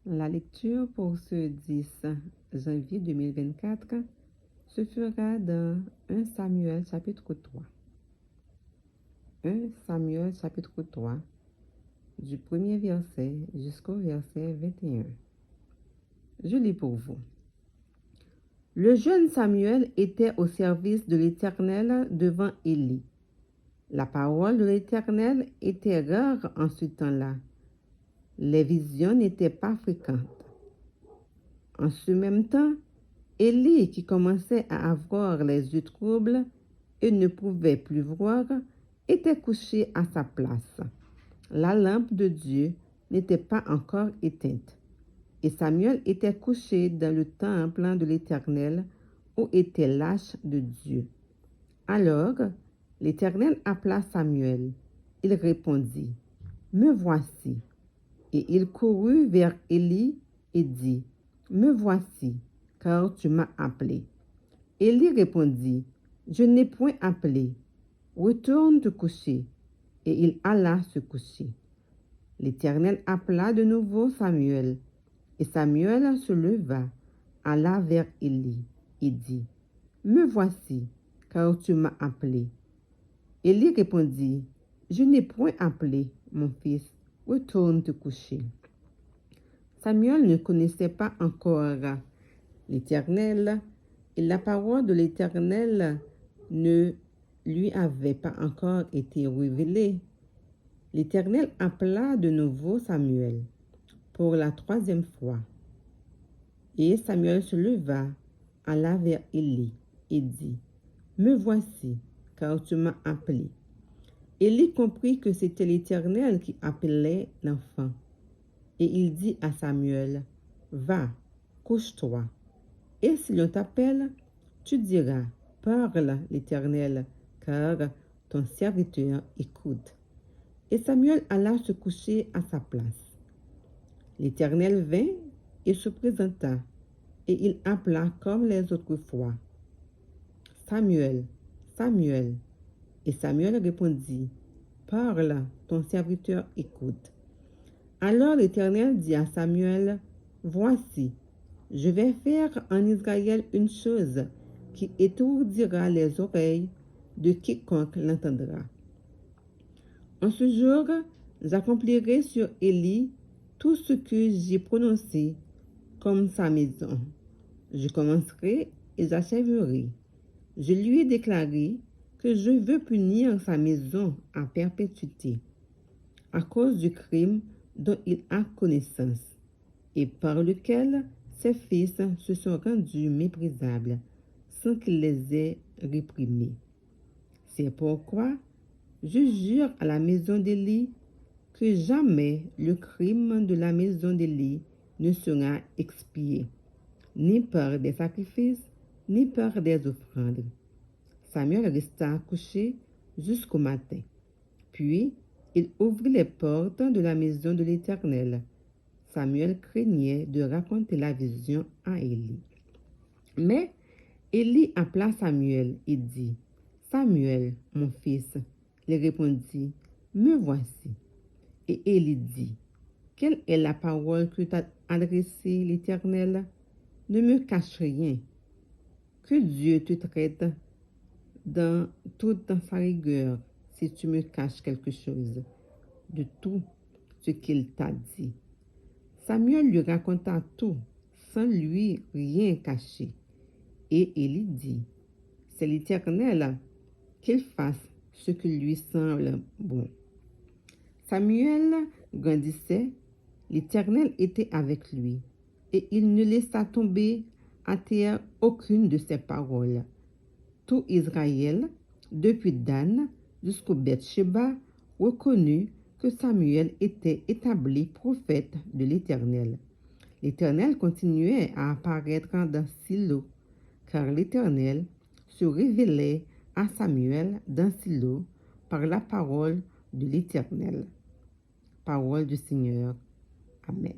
La lecture pour ce 10 janvier 2024 se fera dans 1 Samuel chapitre 3. 1 Samuel chapitre 3, du premier verset jusqu'au verset 21. Je lis pour vous. Le jeune Samuel était au service de l'Éternel devant Élie. La parole de l'Éternel était rare en ce temps-là. Les visions n'étaient pas fréquentes. En ce même temps, Élie, qui commençait à avoir les yeux troubles et ne pouvait plus voir, était couché à sa place. La lampe de Dieu n'était pas encore éteinte. Et Samuel était couché dans le temple de l'Éternel où était l'arche de Dieu. Alors, l'Éternel appela Samuel. Il répondit, « Me voici. » Et il courut vers Élie et dit, « Me voici, car tu m'as appelé. » Élie répondit, « Je n'ai point appelé. Retourne te coucher. » Et il alla se coucher. L'Éternel appela de nouveau Samuel. Et Samuel se leva, alla vers Élie et dit, « Me voici, car tu m'as appelé. » Élie répondit, « Je n'ai point appelé, mon fils, retourne te coucher. » Samuel ne connaissait pas encore l'Éternel, et la parole de l'Éternel ne lui avait pas encore été révélée. L'Éternel appela de nouveau Samuel pour la 3e fois. Et Samuel se leva, alla vers Élie et dit, « Me voici, car tu m'as appelé. » Élie comprit que c'était l'Éternel qui appelait l'enfant. Et il dit à Samuel, « Va, couche-toi. Et si l'on t'appelle, tu diras, « Parle, l'Éternel, car ton serviteur écoute. » Et Samuel alla se coucher à sa place. L'Éternel vint et se présenta, et il appela comme les autres fois, « Samuel, Samuel. » Et Samuel répondit, « Parle, ton serviteur écoute. » Alors l'Éternel dit à Samuel, « Voici, je vais faire en Israël une chose qui étourdira les oreilles de quiconque l'entendra. En ce jour, j'accomplirai sur Élie tout ce que j'ai prononcé comme sa maison. Je commencerai et j'achèverai. Je lui ai déclaré que je veux punir sa maison à perpétuité à cause du crime dont il a connaissance et par lequel ses fils se sont rendus méprisables sans qu'il les ait réprimés. C'est pourquoi je jure à la maison d'Élie que jamais le crime de la maison d'Élie ne sera expié, ni par des sacrifices, ni par des offrandes. » Samuel resta couché jusqu'au matin. Puis, il ouvrit les portes de la maison de l'Éternel. Samuel craignait de raconter la vision à Élie. Mais Élie appela Samuel et dit, « Samuel, mon fils. » Il répondit, « Me voici. » Et Élie dit, « Quelle est la parole que t'a adressée l'Éternel? Ne me cache rien. Que Dieu te traite dans toute sa rigueur si tu me caches quelque chose de tout ce qu'il t'a dit. » Samuel lui raconta tout sans lui rien cacher. Et Élie dit, « C'est l'Éternel, qu'il fasse ce qui lui semble bon. » Samuel grandissait, l'Éternel était avec lui, et il ne laissa tomber à terre aucune de ses paroles. Tout Israël, depuis Dan jusqu'au Beth-Sheba, reconnut que Samuel était établi prophète de l'Éternel. L'Éternel continuait à apparaître dans Silo, car l'Éternel se révélait à Samuel dans Silo par la parole de l'Éternel. Parole du Seigneur. Amen.